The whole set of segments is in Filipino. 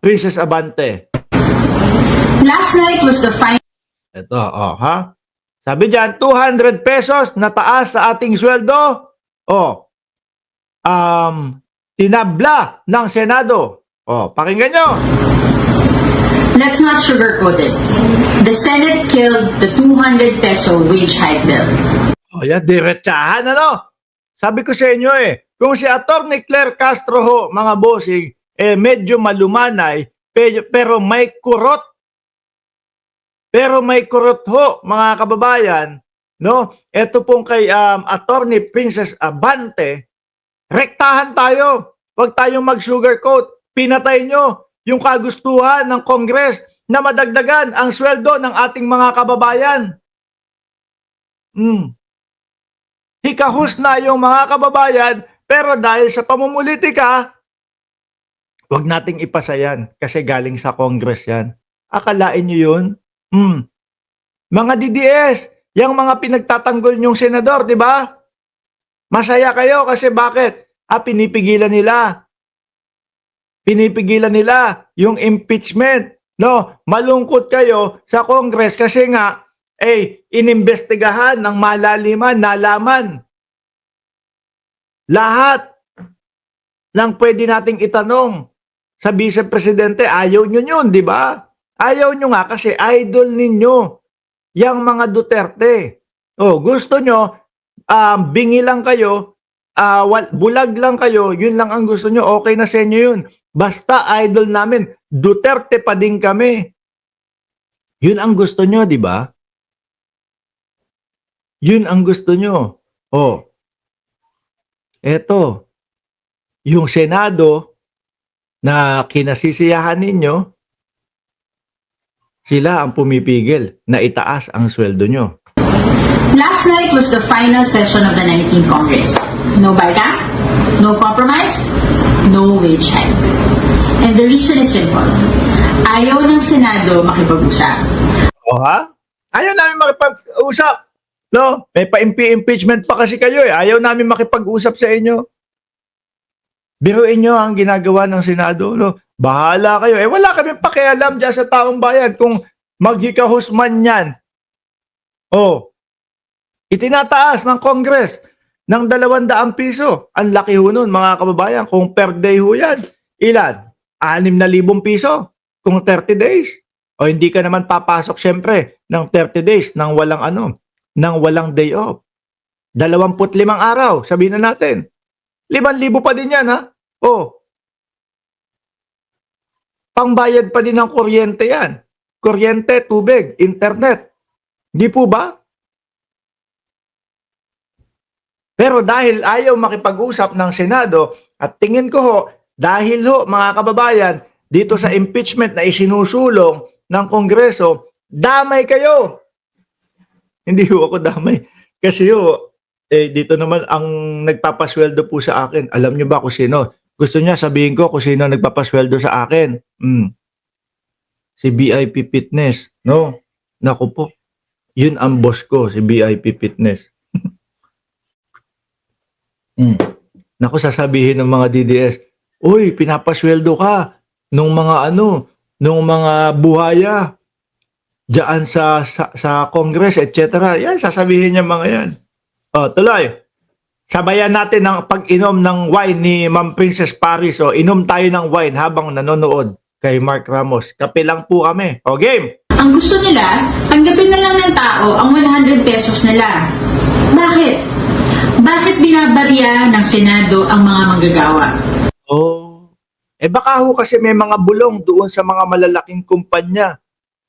Princess Abante. Last night was the final. Ito, ha? Sabi diyan, 200 pesos na taas sa ating sweldo. Tinabla ng Senado. Pakinggan nyo. Let's not sugarcoat it. The Senate killed the 200 peso wage hike bill. Yan, diretsahan, ano? Sabi ko sa inyo kung si Atty. Claire Castro ho, mga bossing, medyo malumanay, pero may kurot. Pero may kurot ho, mga kababayan, no? Ito pong kay Atty. Princess Abante, rektahan tayo. Huwag tayong mag-sugarcoat. Pinatay nyo yung kagustuhan ng Congress na madagdagan ang sweldo ng ating mga kababayan. Hikahus na yung mga kababayan, pero dahil sa pamumulitika, huwag nating ipasa yan kasi galing sa Congress yan. Akalain nyo yun? Mga DDS, yung mga pinagtatanggol nyong senador, di ba? Masaya kayo kasi bakit? Pinipigilan nila. Pinipigilan nila yung impeachment. No, malungkot kayo sa Congress kasi nga inimbestigahan ng malaliman, nalaman. Lahat lang pwede nating itanong sa Vice Presidente, ayaw nyo yun, di ba? Ayaw nyo nga kasi idol ninyo yang mga Duterte. Gusto nyo, bingi lang kayo, bulag lang kayo, yun lang ang gusto nyo, okay na sa inyo yun. Basta idol namin, Duterte pa din kami. Yun ang gusto nyo, di ba? Yun ang gusto nyo. Eto, yung Senado na kinasisiyahan ninyo, sila ang pumipigil na itaas ang sweldo nyo. Last night was the final session of the 19th Congress. No buyback, no compromise, no wage hike. And the reason is simple. Ayaw ng Senado makipag-usap. Ayaw namin makipag-usap. No? May pa-impeachment pa kasi kayo Ayaw namin makipag-usap sa inyo. Biruin nyo ang ginagawa ng Senado. No? Bahala kayo. Wala kami pakialam dyan sa taong bayan kung maghikahos man yan. Itinataas ng Congress ng 200 piso. Ang laki ho nun, mga kababayan. Kung per day ho yan, ilan? 6,000 piso kung 30 days. Hindi ka naman papasok syempre ng 30 days nang walang day off. 25 araw, sabihin na natin. 5,000 pa din yan, ha? Pangbayad pa din ng kuryente yan. Kuryente, tubig, internet. Di po ba? Pero dahil ayaw makipag-usap ng Senado, at tingin ko ho, dahil ho, mga kababayan, dito sa impeachment na isinusulong ng Kongreso, damay kayo. Hindi ho ako damay. Kasi ho, dito naman ang nagpapasweldo po sa akin. Alam nyo ba kung sino? Gusto niya sabihin ko kung sino nagpapasweldo sa akin. Si BIP Fitness. No? Naku po. Yun ang boss ko, si BIP Fitness. Naku, sasabihin ng mga DDS, uy, pinapasweldo ka nung mga buhaya diyan sa Congress, etc. Yan, sasabihin niya mga yan. Tuloy. Sabayan natin ang pag-inom ng wine ni Ma'am Princess Paris. Inom tayo ng wine habang nanonood kay Mark Ramos. Kape lang po kami. Game! Ang gusto nila, tanggapin na lang ng tao ang 100 pesos nila. Bakit? Bakit binabarya ng Senado ang mga manggagawa? Baka ho kasi may mga bulong doon sa mga malalaking kumpanya.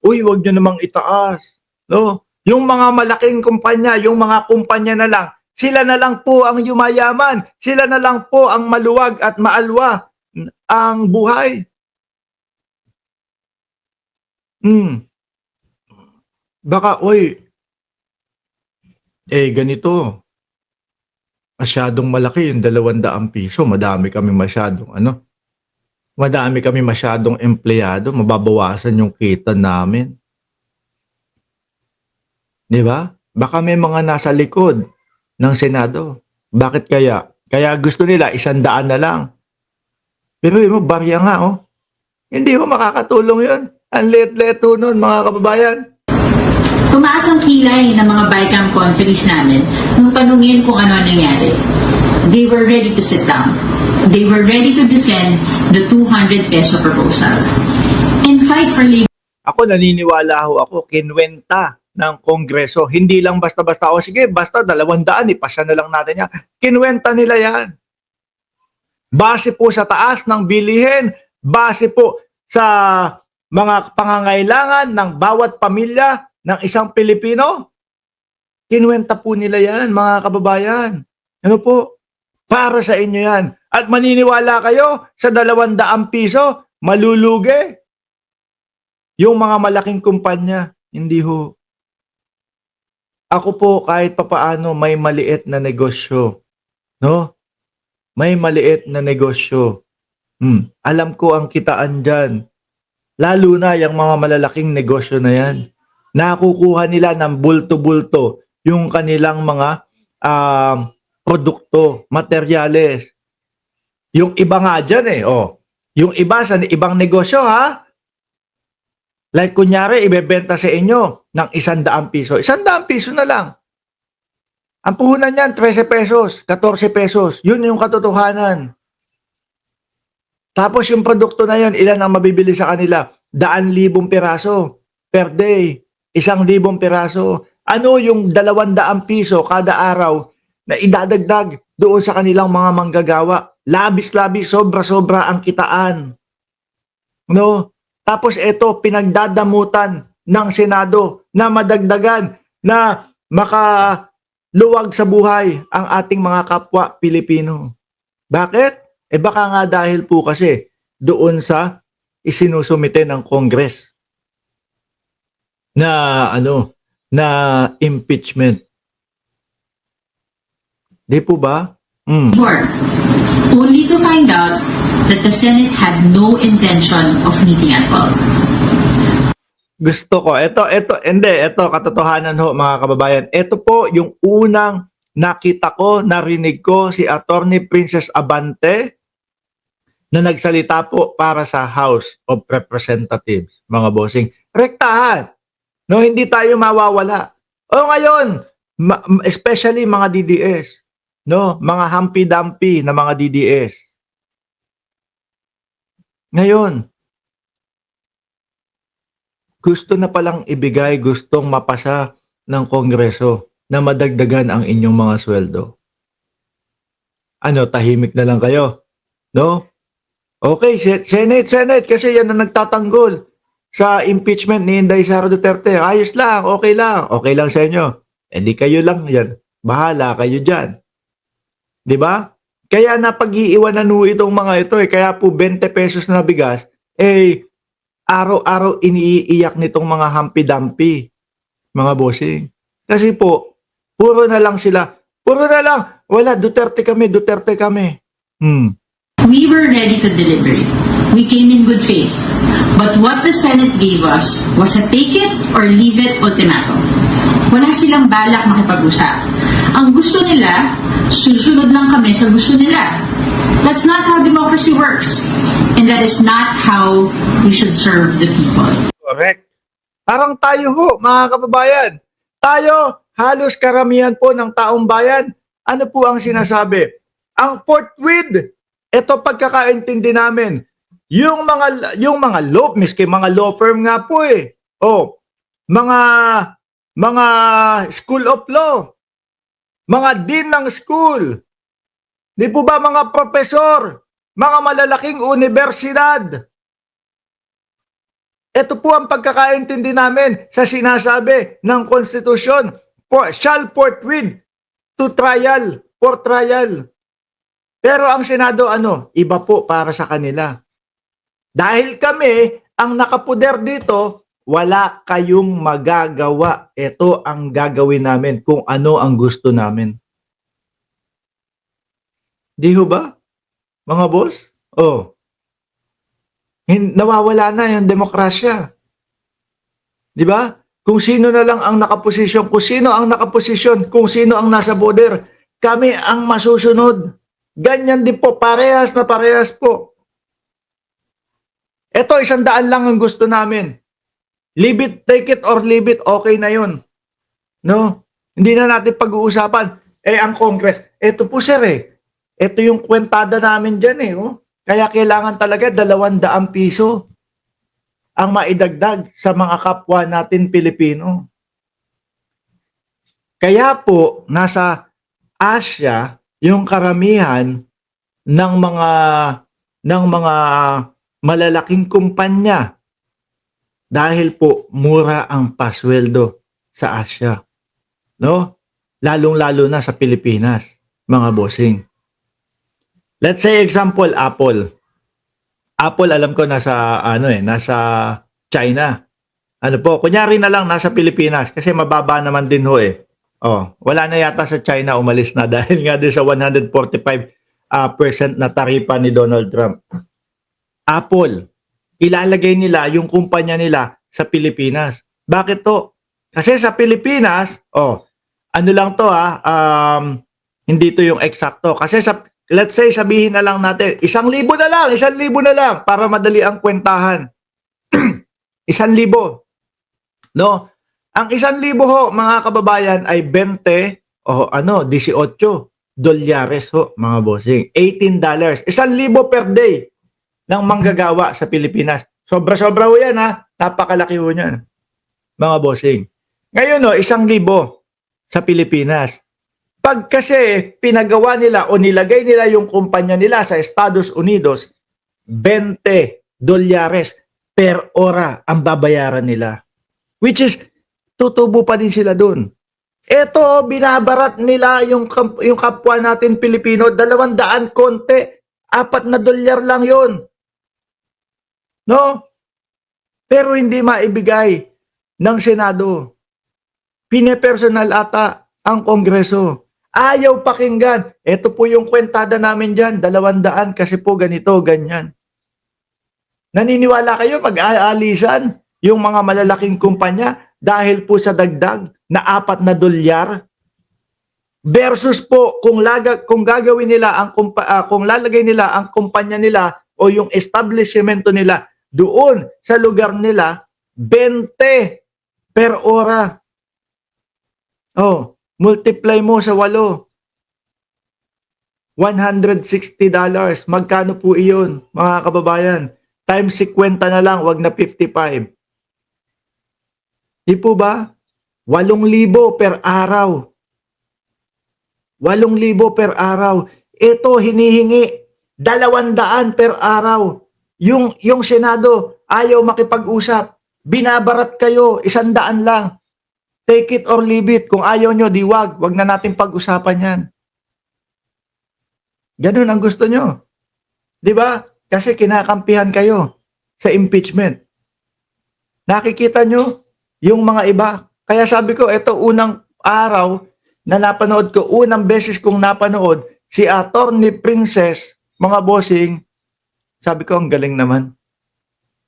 Uy, huwag nyo namang itaas. No? Yung mga malaking kumpanya, yung mga kumpanya na lang, sila na lang po ang yumayaman. Sila na lang po ang maluwag at maalwa ang buhay. Baka, ganito. Masyadong malaki yung 200 piso. Madami kami masyadong empleyado. Mababawasan yung kita namin. Di ba? Baka may mga nasa likod ng Senado. Bakit kaya? Kaya gusto nila 100 na lang. Pero barya nga, Hindi ho makakatulong yun. Ang liit-liit ho nun, mga kababayan. Tumaas ang kilay ng mga BICAM conferees namin nung tanungin kung ano ang nangyari. They were ready to sit down. They were ready to defend the 200 peso proposal and fight for labor. Ako naniniwala ho ako, kinwenta ng Kongreso. Hindi lang basta-basta, o sige, basta 200, ipasa na lang natin yan. Kinwenta nila yan. Base po sa taas ng bilihin, base po sa mga pangangailangan ng bawat pamilya ng isang Pilipino. Kinwenta po nila yan, mga kababayan. Ano po? Para sa inyo yan. At maniniwala kayo sa 200 piso, malulugi. Yung mga malaking kumpanya, hindi ho. Ako po kahit papaano may maliit na negosyo. No? May maliit na negosyo. Alam ko ang kitaan dyan. Lalo na yung mga malalaking negosyo na yan. Nakukuha nila ng bulto-bulto yung kanilang mga produkto, materyales. Yung iba nga dyan yung iba sa ibang negosyo like kunyari, ibebenta sa inyo ng 100 piso. 100 piso na lang. Ang puhunan niyan, 13 pesos, 14 pesos. Yun yung katotohanan. Tapos yung produkto na yun, ilan ang mabibili sa kanila? 100,000 piraso per day. 100,000 piraso. Ano yung 200 piso kada araw na idadagdag doon sa kanilang mga manggagawa? Labis-labis, sobra-sobra ang kitaan. No? Tapos ito, pinagdadamutan ng Senado na madagdagan na makaluwag sa buhay ang ating mga kapwa Pilipino. Bakit? Baka nga dahil po kasi doon sa isinusumite ng Congress na na impeachment. Di po ba? Only to find out that the Senate had no intention of meeting at all. Gusto ko. Ito, katotohanan ho mga kababayan. Ito po yung unang nakita ko, narinig ko si Attorney Princess Abante na nagsalita po para sa House of Representatives, mga bossing. Rektahan. No, hindi tayo mawawala. O ngayon, especially mga DDS, no, mga hampi-dampi na mga DDS. Ngayon, gusto na palang ibigay, gustong mapasa ng Kongreso na madagdagan ang inyong mga sweldo. Tahimik na lang kayo? No? Okay, Senate, kasi yan ang nagtatanggol sa impeachment ni Inday Sara Duterte. Ayos lang, okay lang sa inyo. Di kayo lang yan. Bahala kayo dyan. Di ba? Kaya napag-iiwanan ho itong mga ito Kaya po 20 pesos na bigas, araw-araw iniiyak nitong mga hampi-dampi, mga bossing. Kasi po, puro na lang, wala, Duterte kami. We were ready to deliberate. We came in good faith. But what the Senate gave us was a take it or leave it ultimatum. Wala silang balak makipag-usap. Ang gusto nila, susunod lang kami sa gusto nila. That's not how democracy works. And that is not how we should serve the people. Correct. Parang tayo ho, mga kababayan. Tayo, halos karamihan po ng taong bayan, ano po ang sinasabi? Ang forthwith, ito pagkakaintindi namin, yung mga law, miski mga law firm nga po mga school of law, mga dean ng school, di po ba mga profesor, mga malalaking universidad. Ito po ang pagkakaintindi namin sa sinasabi ng konstitusyon, shall forthwith to trial, for trial. Pero ang Senado iba po para sa kanila. Dahil kami ang nakapuder dito, wala kayong magagawa. Ito ang gagawin namin kung ano ang gusto namin. Di ho ba? Mga boss? Nawawala na yung demokrasya. Di ba? Kung sino na lang ang nakaposisyon, kung sino ang nasa border, kami ang masusunod. Ganyan din po, parehas na parehas po. Ito, 100 lang ang gusto namin. Leave it, take it or leave it, okay na yun. No? Hindi na natin pag-uusapan. Ang Congress, ito po sir ito yung kwentada namin dyan oh. Kaya kailangan talaga 200 piso ang maidagdag sa mga kapwa natin Pilipino. Kaya po, nasa Asia, yung karamihan ng mga malalaking kumpanya dahil po mura ang pasweldo sa Asia. No? Lalong-lalo na sa Pilipinas, mga bossing. Let's say example, Apple. Apple alam ko nasa nasa China. Ano po, kunyari na lang nasa Pilipinas kasi mababa naman din ho wala na yata sa China, umalis na dahil nga din sa 145% na taripa ni Donald Trump. Apple, ilalagay nila yung kumpanya nila sa Pilipinas. Bakit to? Kasi sa Pilipinas, ano lang to hindi to yung eksakto. Kasi let's say sabihin na lang natin, 1,000 na lang para madali ang kwentahan. 1,000. No? Ang 1,000 ho, mga kababayan, ay 18 dolyares ho, mga bossing. $18. 1,000 per day ng manggagawa sa Pilipinas. Sobra-sobra ho yan Napakalaki ho yan, mga bossing. Ngayon 1,000 sa Pilipinas. Pag kasi pinagawa nila o nilagay nila yung kumpanya nila sa Estados Unidos, 20 dolyares per ora ang babayaran nila. Which is, tutubo pa din sila dun. Ito, binabarat nila yung kapwa natin Pilipino, 200 konti, $4 lang yon. No? Pero hindi maibigay ng Senado. Pinepersonal ata ang Kongreso. Ayaw pakinggan. Ito po yung kwentada namin dyan, 200 kasi po ganito, ganyan. Naniniwala kayo pag-aalisan yung mga malalaking kumpanya dahil po sa dagdag na $4 versus po kung gagawin nila kung lalagay nila ang kumpanya nila o yung establishmento nila doon sa lugar nila 20 per ora. Multiply mo sa 8. $160. Magkano po iyon, mga kababayan? Times 50 na lang, wag na 55. Di po ba? 8,000 per araw. 8,000 per araw. Ito hinihingi 200 per araw. Yung Senado ayaw makipag-usap. Binabarat kayo 100 lang. Take it or leave it. Kung ayaw nyo, di wag. Wag na natin pag-usapan yan. Ganun ang gusto nyo. Di ba? Kasi kinakampihan kayo sa impeachment. Nakikita nyo yung mga iba. Kaya sabi ko, ito unang araw na napanood ko, unang beses kong napanood, si Attorney Princess, mga bossing, sabi ko, ang galing naman.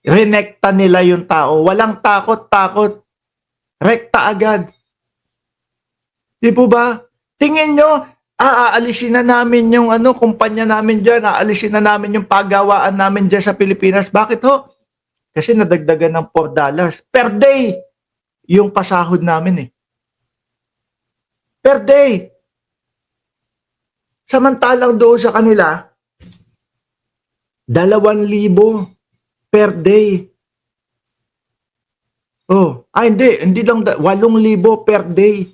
Renekta nila yung tao. Walang takot-takot. Rekta agad. Di po ba? Tingin nyo, aalisin na namin yung kumpanya namin dyan, aalisin na namin yung paggawaan namin dyan sa Pilipinas. Bakit ho? Kasi nadagdagan ng $4 per day yung pasahod namin Per day. Samantalang doon sa kanila, 2,000 per day. Hindi lang 8,000 per day.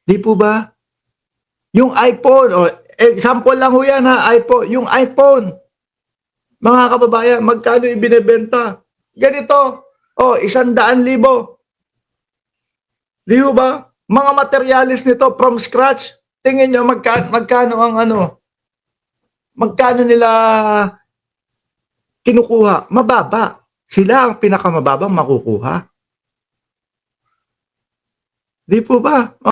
Di po ba? Yung iPhone, example lang ho yan iPhone. Yung iPhone, mga kababayan, magkano ibinebenta? Ganito, 100,000. Di ho ba? Mga materialis nito from scratch. Tingin nyo, magkano magkano nila kinukuha? Mababa. Sila ang pinakamababang makukuha. Di po ba?